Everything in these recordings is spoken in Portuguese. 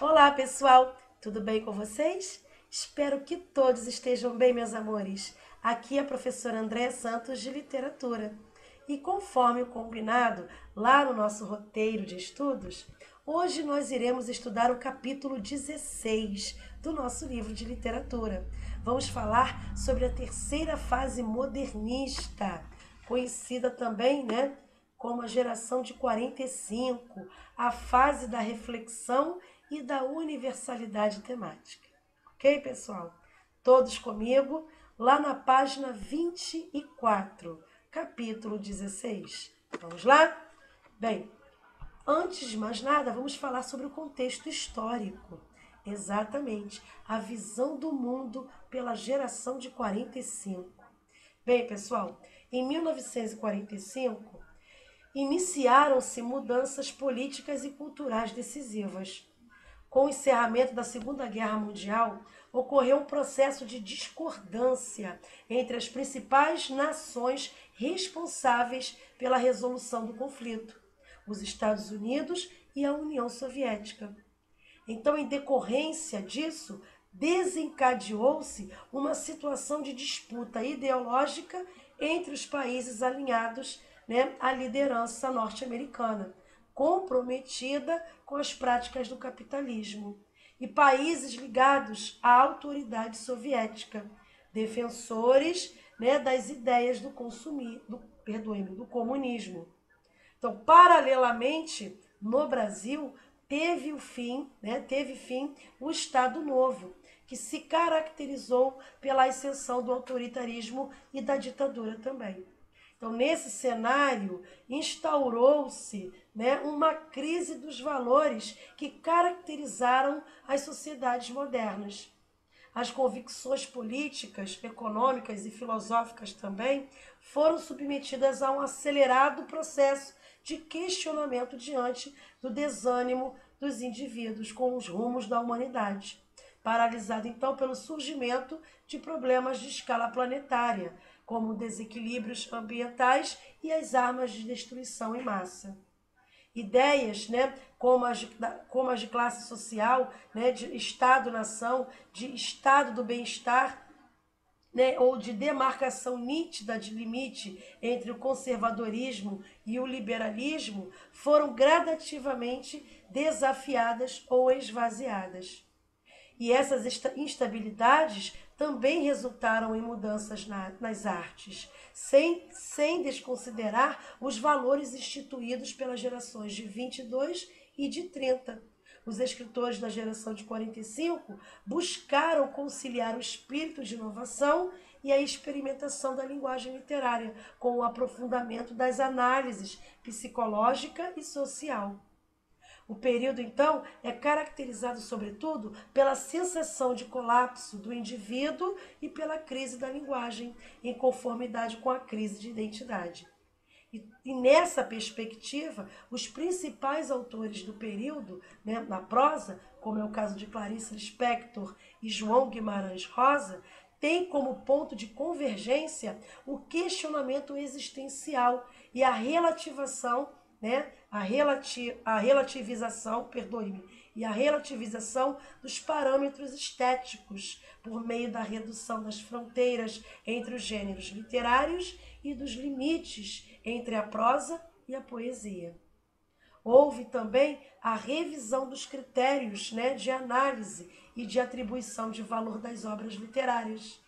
Olá, pessoal! Tudo bem com vocês? Espero que todos estejam bem, meus amores. Aqui é a professora Andréa Santos de Literatura. E conforme o combinado lá no nosso roteiro de estudos, hoje nós iremos estudar o capítulo 16 do nosso livro de literatura. Vamos falar sobre a terceira fase modernista, conhecida também, como a geração de 45, a fase da reflexão e da universalidade temática. Ok, pessoal? Todos comigo, lá na página 24, capítulo 16. Vamos lá? Bem, antes de mais nada, vamos falar sobre o contexto histórico. Exatamente, a visão do mundo pela geração de 45. Bem, pessoal, em 1945, iniciaram-se mudanças políticas e culturais decisivas. Com o encerramento da Segunda Guerra Mundial, ocorreu um processo de discordância entre as principais nações responsáveis pela resolução do conflito, os Estados Unidos e a União Soviética. Então, em decorrência disso, desencadeou-se uma situação de disputa ideológica entre os países alinhados, à liderança norte-americana, comprometida com as práticas do capitalismo, e países ligados à autoridade soviética, defensores, das ideias do comunismo. Então, paralelamente, no Brasil, teve fim o Estado Novo, que se caracterizou pela ascensão do autoritarismo e da ditadura também. Então, nesse cenário, instaurou-se uma crise dos valores que caracterizaram as sociedades modernas. As convicções políticas, econômicas e filosóficas também foram submetidas a um acelerado processo de questionamento diante do desânimo dos indivíduos com os rumos da humanidade, paralisado então pelo surgimento de problemas de escala planetária, como desequilíbrios ambientais e as armas de destruição em massa. Ideias, como as de classe social, de Estado-nação, de Estado do bem-estar, ou de demarcação nítida de limite entre o conservadorismo e o liberalismo, foram gradativamente desafiadas ou esvaziadas. E essas instabilidades também resultaram em mudanças nas artes, sem desconsiderar os valores instituídos pelas gerações de 22 e de 30. Os escritores da geração de 45 buscaram conciliar o espírito de inovação e a experimentação da linguagem literária, com o aprofundamento das análises psicológica e social. O período, então, é caracterizado, sobretudo, pela sensação de colapso do indivíduo e pela crise da linguagem, em conformidade com a crise de identidade. E nessa perspectiva, os principais autores do período, na prosa, como é o caso de Clarice Lispector e João Guimarães Rosa, têm como ponto de convergência o questionamento existencial e a relativização, e a relativização dos parâmetros estéticos por meio da redução das fronteiras entre os gêneros literários e dos limites entre a prosa e a poesia. Houve também a revisão dos critérios, de análise e de atribuição de valor das obras literárias.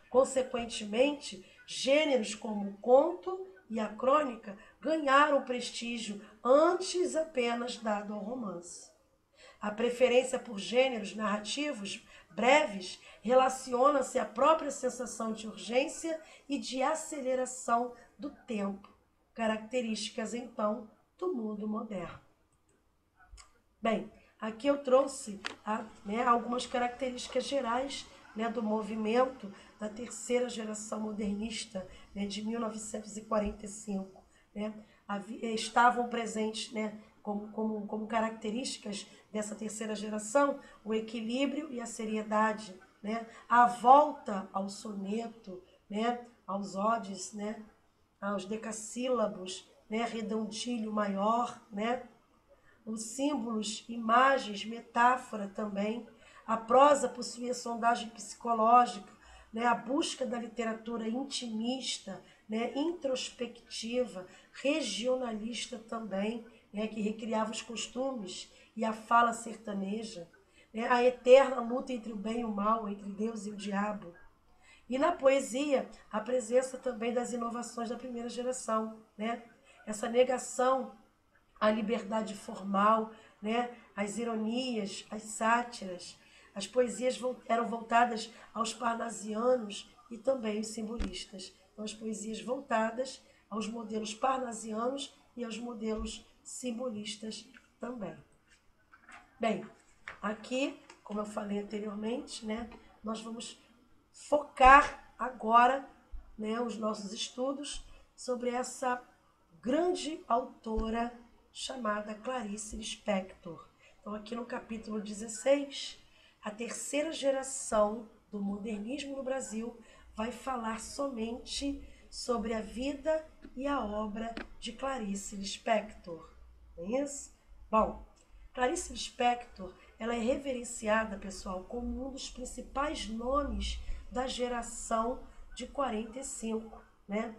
Consequentemente, gêneros como o conto e a crônica ganharam prestígio antes apenas dado ao romance. A preferência por gêneros narrativos breves relaciona-se à própria sensação de urgência e de aceleração do tempo, características, então, do mundo moderno. Bem, aqui eu trouxe algumas características gerais do movimento da terceira geração modernista, de 1945. Estavam presentes, como características dessa terceira geração, o equilíbrio e a seriedade, a volta ao soneto, aos odes, aos decassílabos, redondilho maior, os símbolos, imagens, metáfora também. A prosa possuía sondagem psicológica, né? A busca da literatura intimista, né? Introspectiva, regionalista também, né? Que recriava os costumes e a fala sertaneja, né? A eterna luta entre o bem e o mal, entre Deus e o diabo. E na poesia, a presença também das inovações da primeira geração, né? Essa negação à liberdade formal, né? As ironias, as sátiras. As poesias eram voltadas aos parnasianos e também os simbolistas. Então, as poesias voltadas aos modelos parnasianos e aos modelos simbolistas também. Bem, aqui, como eu falei anteriormente, né, nós vamos focar agora, né, os nossos estudos sobre essa grande autora chamada Clarice Lispector. Então, aqui no capítulo 16, a terceira geração do modernismo no Brasil vai falar somente sobre a vida e a obra de Clarice Lispector. Não é isso? Bom, Clarice Lispector, ela é reverenciada, pessoal, como um dos principais nomes da geração de 45, né?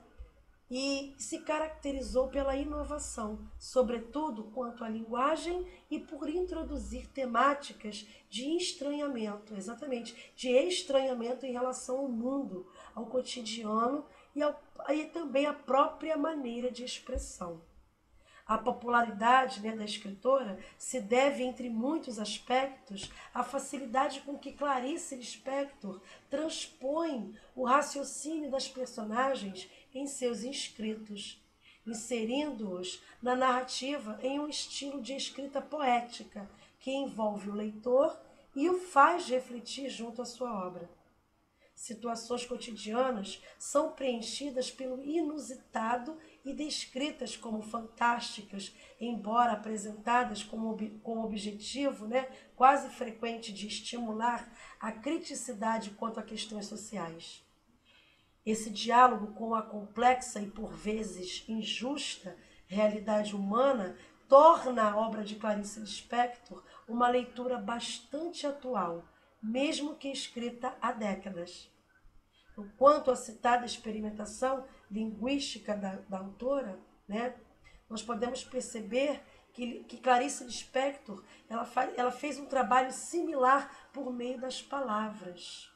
E se caracterizou pela inovação, sobretudo quanto à linguagem e por introduzir temáticas de estranhamento, exatamente, de estranhamento em relação ao mundo, ao cotidiano e também à própria maneira de expressão. A popularidade, né, da escritora se deve, entre muitos aspectos, à facilidade com que Clarice Lispector transpõe o raciocínio das personagens em seus escritos, inserindo-os na narrativa em um estilo de escrita poética que envolve o leitor e o faz refletir junto à sua obra. Situações cotidianas são preenchidas pelo inusitado e descritas como fantásticas, embora apresentadas com o objetivo, né, quase frequente de estimular a criticidade quanto a questões sociais. Esse diálogo com a complexa e por vezes injusta realidade humana torna a obra de Clarice Lispector uma leitura bastante atual, mesmo que escrita há décadas. Quanto à citada experimentação linguística da autora, né, nós podemos perceber que Clarice Lispector ela fez um trabalho similar por meio das palavras.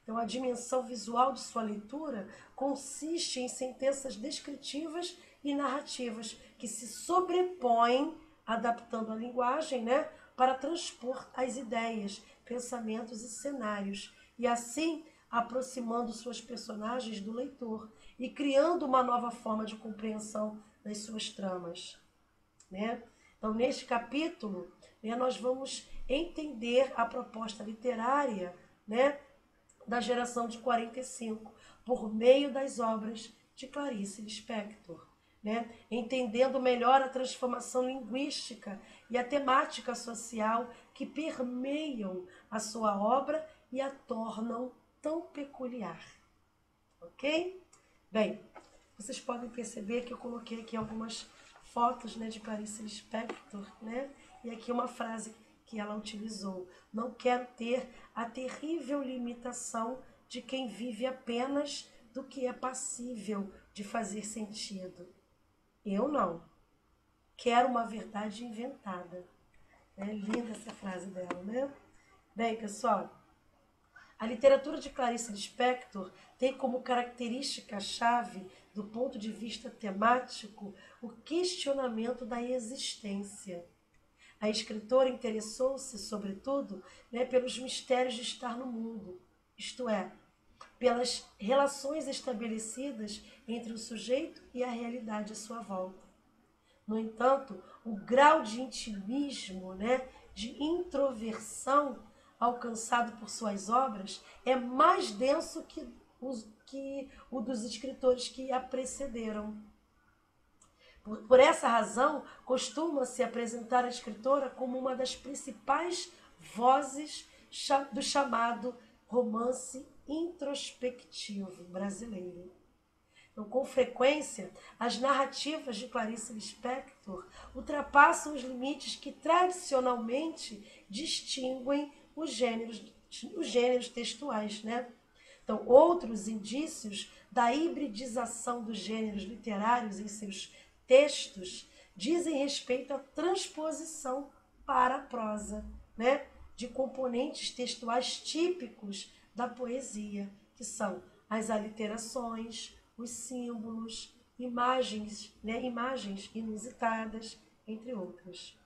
Então, a dimensão visual de sua leitura consiste em sentenças descritivas e narrativas que se sobrepõem, adaptando a linguagem, né, para transpor as ideias, pensamentos e cenários, e assim aproximando suas personagens do leitor e criando uma nova forma de compreensão das suas tramas, né? Então, neste capítulo, né, nós vamos entender a proposta literária, né, da geração de 45, por meio das obras de Clarice Lispector, né? Entendendo melhor a transformação linguística e a temática social que permeiam a sua obra e a tornam tão peculiar, ok? Bem, vocês podem perceber que eu coloquei aqui algumas fotos, né, de Clarice Lispector, né? E aqui uma frase que ela utilizou: não quero ter a terrível limitação de quem vive apenas do que é passível de fazer sentido. Eu não. Quero uma verdade inventada. É linda essa frase dela, né? Bem, pessoal, a literatura de Clarice Lispector tem como característica-chave, do ponto de vista temático, o questionamento da existência. A escritora interessou-se, sobretudo, né, pelos mistérios de estar no mundo, isto é, pelas relações estabelecidas entre o sujeito e a realidade à sua volta. No entanto, o grau de intimismo, né, de introversão alcançado por suas obras é mais denso que o dos escritores que a precederam. Por essa razão, costuma-se apresentar a escritora como uma das principais vozes do chamado romance introspectivo brasileiro. Então, com frequência, as narrativas de Clarice Lispector ultrapassam os limites que tradicionalmente distinguem os gêneros textuais, né? Então, outros indícios da hibridização dos gêneros literários em seus textos dizem respeito à transposição para a prosa, né, de componentes textuais típicos da poesia, que são as aliterações, os símbolos, imagens, né, imagens inusitadas, entre outras.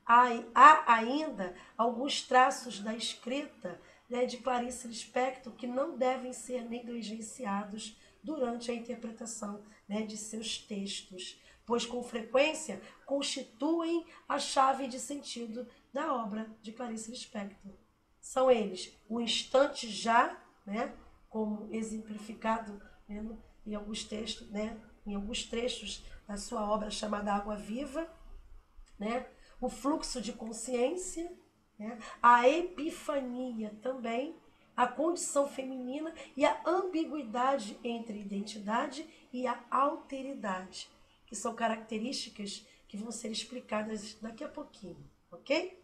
Há ainda alguns traços da escrita, né, de Clarice Lispector que não devem ser negligenciados durante a interpretação, né, de seus textos, pois com frequência constituem a chave de sentido da obra de Clarice Lispector. São eles o instante já, né, como exemplificado, né, em alguns textos, né, em alguns trechos da sua obra chamada Água Viva, né, o fluxo de consciência, né, a epifania também, a condição feminina e a ambiguidade entre identidade e a alteridade, que são características que vão ser explicadas daqui a pouquinho, ok?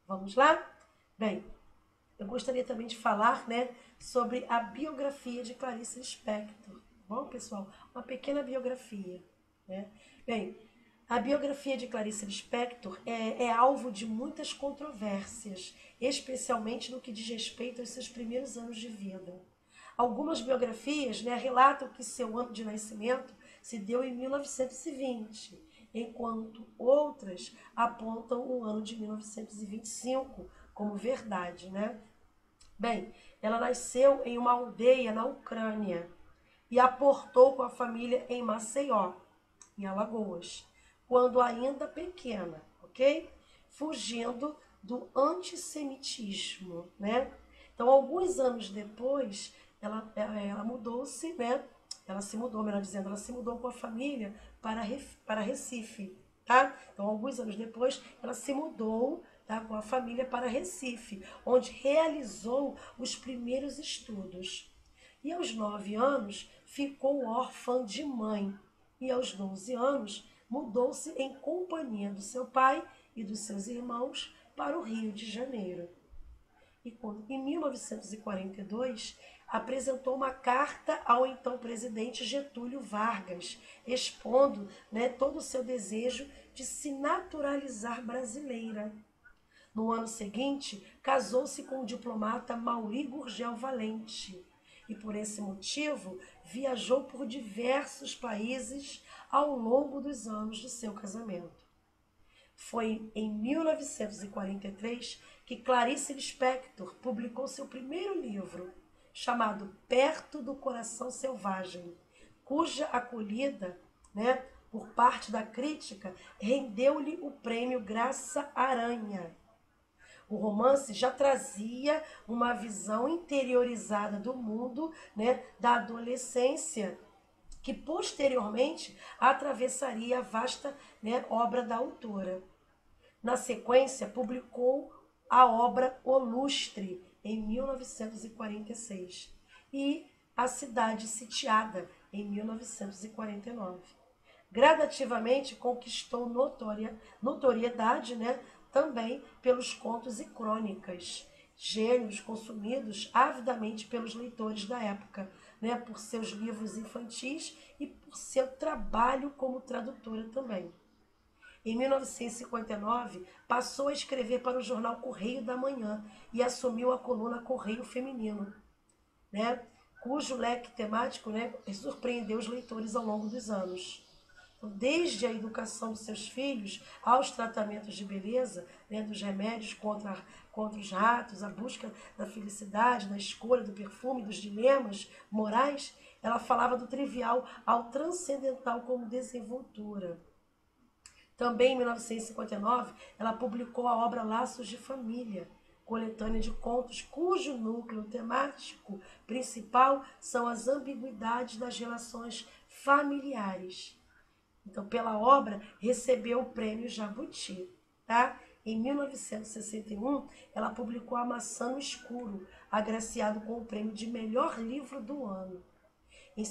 Vamos lá? Bem, eu gostaria também de falar, né, sobre a biografia de Clarice Lispector. Bom, pessoal, uma pequena biografia, né? Bem, a biografia de Clarice Lispector é alvo de muitas controvérsias, especialmente no que diz respeito aos seus primeiros anos de vida. Algumas biografias, né, relatam que seu ano de nascimento se deu em 1920, enquanto outras apontam o ano de 1925 como verdade, né? Bem, ela nasceu em uma aldeia na Ucrânia e aportou com a família em Maceió, em Alagoas, quando ainda pequena, ok? Fugindo do antissemitismo, né? Então, alguns anos depois, ela mudou-se, né? Ela se mudou, melhor dizendo, ela se mudou com a família para Recife, tá? Então, alguns anos depois, ela se mudou, tá, com a família para Recife, onde realizou os primeiros estudos. E aos 9 anos, ficou órfã de mãe. E aos 12 anos, mudou-se em companhia do seu pai e dos seus irmãos para o Rio de Janeiro. E quando, em 1942, apresentou uma carta ao então presidente Getúlio Vargas, expondo, né, todo o seu desejo de se naturalizar brasileira. No ano seguinte, casou-se com o diplomata Mauri Gurgel Valente e, por esse motivo, viajou por diversos países ao longo dos anos de seu casamento. Foi em 1943 que Clarice Lispector publicou seu primeiro livro, chamado Perto do Coração Selvagem, cuja acolhida, né, por parte da crítica rendeu-lhe o prêmio Graça Aranha. O romance já trazia uma visão interiorizada do mundo, né, da adolescência, que posteriormente atravessaria a vasta, né, obra da autora. Na sequência, publicou a obra O Lustre, em 1946, e A Cidade Sitiada, em 1949. Gradativamente conquistou notoriedade, né, também pelos contos e crônicas, gêneros consumidos avidamente pelos leitores da época, né, por seus livros infantis e por seu trabalho como tradutora também. Em 1959, passou a escrever para o jornal Correio da Manhã e assumiu a coluna Correio Feminino, né, cujo leque temático, né, surpreendeu os leitores ao longo dos anos. Desde a educação dos seus filhos aos tratamentos de beleza, né, dos remédios contra os ratos, a busca da felicidade, da escolha do perfume, dos dilemas morais, ela falava do trivial ao transcendental como desenvoltura. Também em 1959, ela publicou a obra Laços de Família, coletânea de contos cujo núcleo temático principal são as ambiguidades das relações familiares. Então, pela obra, recebeu o prêmio Jabuti. Tá? Em 1961, ela publicou A Maçã no Escuro, agraciado com o prêmio de melhor livro do ano. Em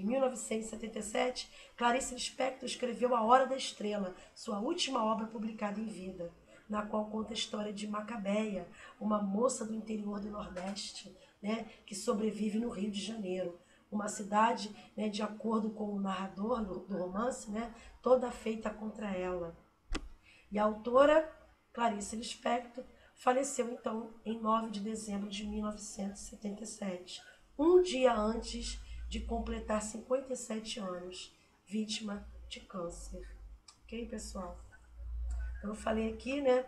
1977, Clarice Lispector escreveu A Hora da Estrela, sua última obra publicada em vida, na qual conta a história de Macabeia, uma moça do interior do Nordeste, né, que sobrevive no Rio de Janeiro, uma cidade, né, de acordo com o narrador do romance, né, toda feita contra ela. E a autora, Clarice Lispector, faleceu então em 9 de dezembro de 1977, um dia antes de completar 57 anos, vítima de câncer. Ok, pessoal? Então, eu falei aqui, né,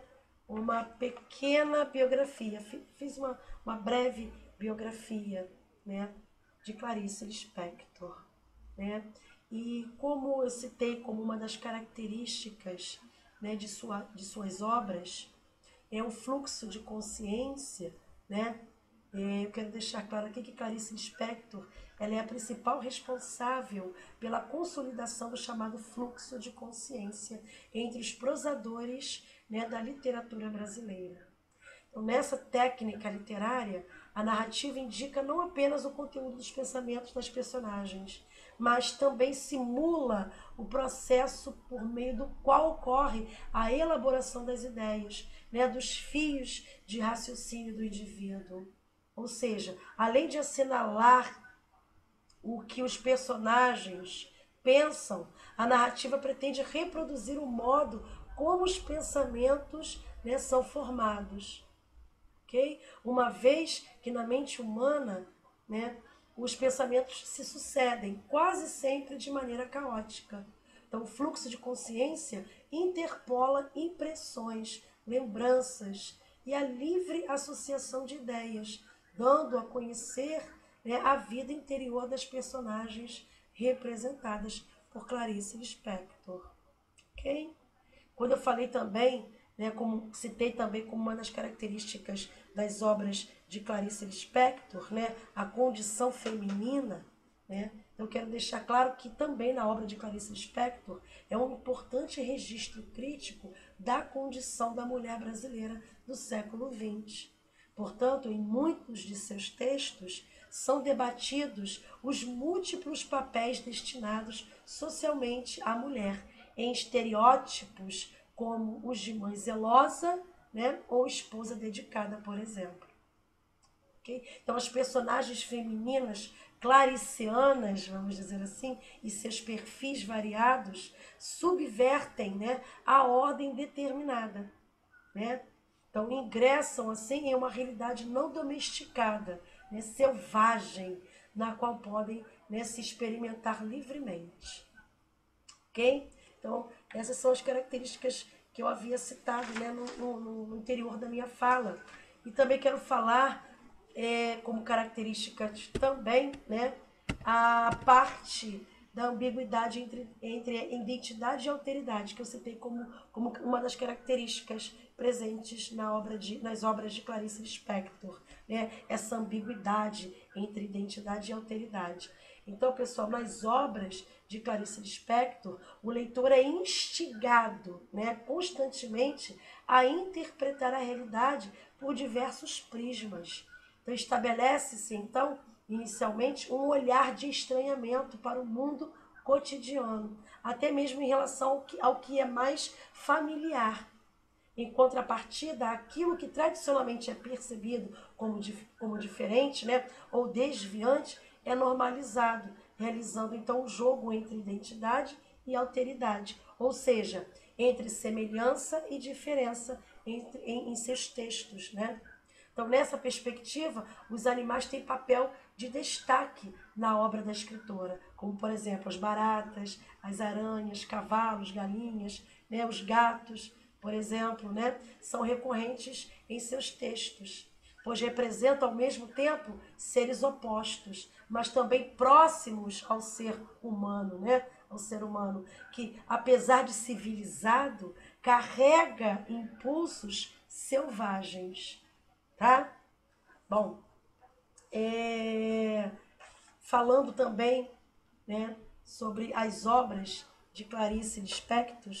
uma pequena biografia, fiz uma breve biografia, né, de Clarice Lispector, né? E como eu citei como uma das características, né, de suas obras, é o fluxo de consciência, né? Eu quero deixar claro aqui que Clarice Lispector, ela é a principal responsável pela consolidação do chamado fluxo de consciência entre os prosadores, né, da literatura brasileira. Então, nessa técnica literária, a narrativa indica não apenas o conteúdo dos pensamentos das personagens, mas também simula o processo por meio do qual ocorre a elaboração das ideias, né, dos fios de raciocínio do indivíduo. Ou seja, além de assinalar o que os personagens pensam, a narrativa pretende reproduzir o modo como os pensamentos, né, são formados. Okay? Uma vez que na mente humana, né, os pensamentos se sucedem, quase sempre de maneira caótica. Então, o fluxo de consciência interpola impressões, lembranças e a livre associação de ideias, dando a conhecer, né, a vida interior das personagens representadas por Clarice Lispector. Ok? Quando eu falei também, né, como citei também como uma das características das obras de Clarice Lispector, né, a condição feminina, né, eu quero deixar claro que também na obra de Clarice Lispector é um importante registro crítico da condição da mulher brasileira do século XX. Portanto, em muitos de seus textos são debatidos os múltiplos papéis destinados socialmente à mulher, em estereótipos como os de mãe zelosa, né, ou esposa dedicada, por exemplo. Okay? Então, as personagens femininas claricianas, vamos dizer assim, e seus perfis variados, subvertem, né, a ordem determinada, né? Então, ingressam assim em uma realidade não domesticada, né, selvagem, na qual podem, né, se experimentar livremente. Ok? Então, essas são as características que eu havia citado, né, no interior da minha fala. E também quero falar, como características também, né, a parte da ambiguidade entre identidade e alteridade, que eu citei como uma das características presentes nas obras de Clarice Lispector, né? Essa ambiguidade entre identidade e alteridade. Então, pessoal, nas obras de Clarice Lispector, o leitor é instigado, né, constantemente a interpretar a realidade por diversos prismas. Então, estabelece-se, então, inicialmente, um olhar de estranhamento para o mundo cotidiano, até mesmo em relação ao que é mais familiar. Em contrapartida, aquilo que tradicionalmente é percebido como diferente, né, ou desviante, é normalizado, realizando então um jogo entre identidade e alteridade, ou seja, entre semelhança e diferença em seus textos, né? Então, nessa perspectiva, os animais têm papel de destaque na obra da escritora, como, por exemplo, as baratas, as aranhas, cavalos, galinhas, né, os gatos, por exemplo, né, são recorrentes em seus textos, pois representam ao mesmo tempo seres opostos, mas também próximos ao ser humano, né, ao ser humano, que, apesar de civilizado, carrega impulsos selvagens. Tá? Bom, falando também, né, sobre as obras de Clarice Lispector,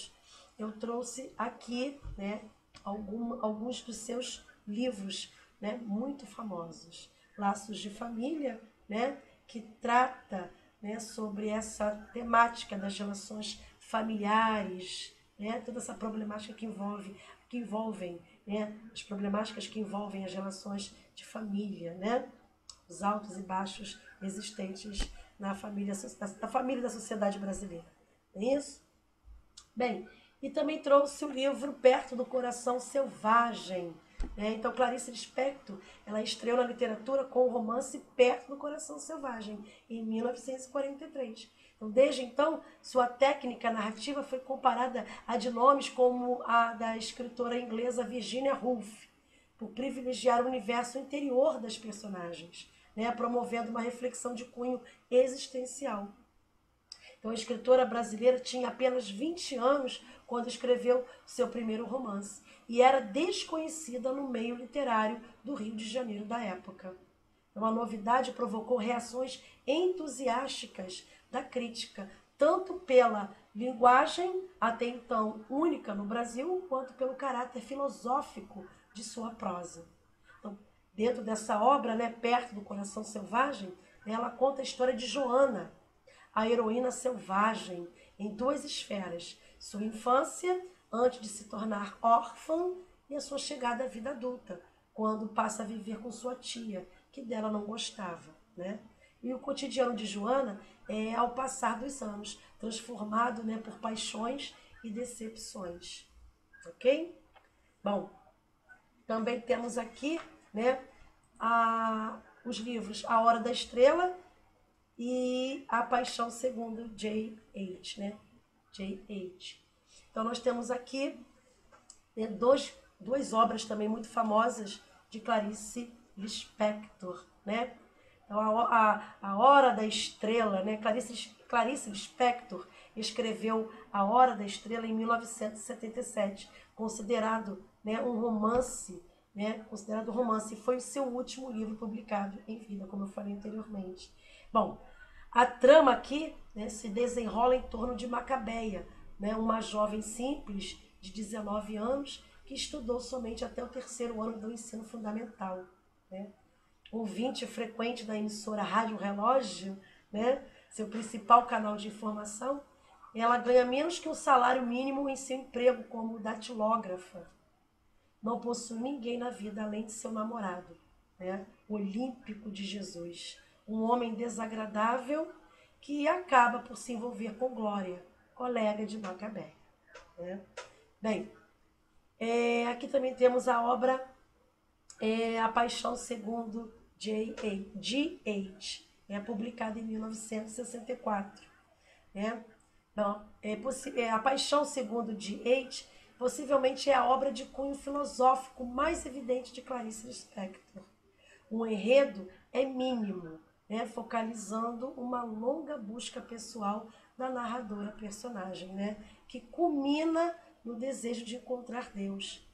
eu trouxe aqui, né, alguns dos seus livros, né, muito famosos. Laços de Família, né, que trata, né, sobre essa temática das relações familiares, né, toda essa problemática que envolvem, né, as problemáticas que envolvem as relações de família, né, os altos e baixos existentes na família, da família da sociedade brasileira. Não é isso? Bem, e também trouxe o livro Perto do Coração Selvagem. Né? Então, Clarice Lispector, ela estreou na literatura com o romance Perto do Coração Selvagem, em 1943. Então, desde então, sua técnica narrativa foi comparada a de nomes como a da escritora inglesa Virginia Woolf, por privilegiar o universo interior das personagens, né? Promovendo uma reflexão de cunho existencial. Então, a escritora brasileira tinha apenas 20 anos quando escreveu seu primeiro romance e era desconhecida no meio literário do Rio de Janeiro da época. Então, a novidade provocou reações entusiásticas da crítica, tanto pela linguagem, até então única no Brasil, quanto pelo caráter filosófico de sua prosa. Então, dentro dessa obra, né, Perto do Coração Selvagem, ela conta a história de Joana, a heroína selvagem, em duas esferas: sua infância, antes de se tornar órfã, e a sua chegada à vida adulta, quando passa a viver com sua tia, que dela não gostava, né? E o cotidiano de Joana é, ao passar dos anos, transformado, né, por paixões e decepções. Ok? Bom, também temos aqui, né, os livros A Hora da Estrela e A Paixão Segundo J.H., né? J.H. Então, nós temos aqui, né, duas obras também muito famosas de Clarice Lispector, né? Então, a Hora da Estrela, né? Clarice Lispector escreveu A Hora da Estrela em 1977, considerado, né, um romance, né? Considerado romance, e foi o seu último livro publicado em vida, como eu falei anteriormente. Bom, a trama aqui, né, se desenrola em torno de Macabeia, né, uma jovem simples de 19 anos que estudou somente até o terceiro ano do ensino fundamental. Né? Ouvinte frequente da emissora Rádio Relógio, né, seu principal canal de informação, ela ganha menos que um salário mínimo em seu emprego como datilógrafa. Não possui ninguém na vida além de seu namorado, né, olímpico de Jesus. Um homem desagradável que acaba por se envolver com Glória, colega de Macabeia. Né? Bem, aqui também temos a obra A Paixão Segundo G.H., publicada em 1964. Né? Então, A Paixão Segundo G.H. possivelmente é a obra de cunho filosófico mais evidente de Clarice Lispector. O enredo é mínimo, né, focalizando uma longa busca pessoal da narradora personagem, né, que culmina no desejo de encontrar Deus.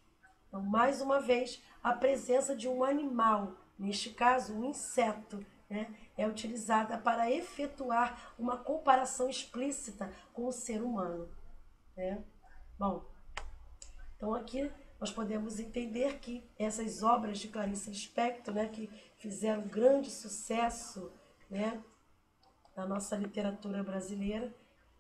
Então, mais uma vez, a presença de um animal, neste caso um inseto, né, é utilizada para efetuar uma comparação explícita com o ser humano. Né? Bom, então aqui nós podemos entender que essas obras de Clarice Lispector, né, que fizeram grande sucesso, né, na nossa literatura brasileira,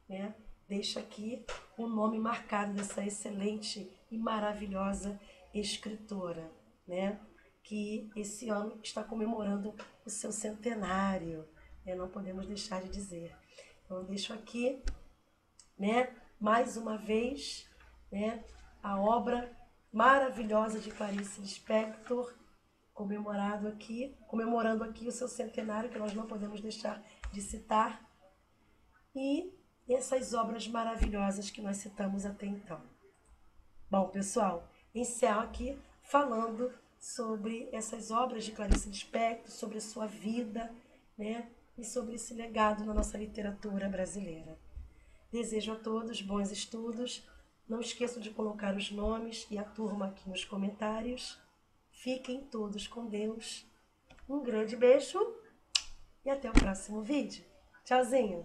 né, deixa aqui o nome marcado dessa excelente e maravilhosa escritora, né, que esse ano está comemorando o seu centenário, né, não podemos deixar de dizer. Então eu deixo aqui, né, mais uma vez, né, a obra maravilhosa de Clarice Lispector, comemorando aqui o seu centenário, que nós não podemos deixar de citar, e essas obras maravilhosas que nós citamos até então. Bom, pessoal, encerro aqui falando sobre essas obras de Clarice Lispector, sobre a sua vida, né, e sobre esse legado na nossa literatura brasileira. Desejo a todos bons estudos. Não esqueçam de colocar os nomes e a turma aqui nos comentários. Fiquem todos com Deus. Um grande beijo e até o próximo vídeo. Tchauzinho!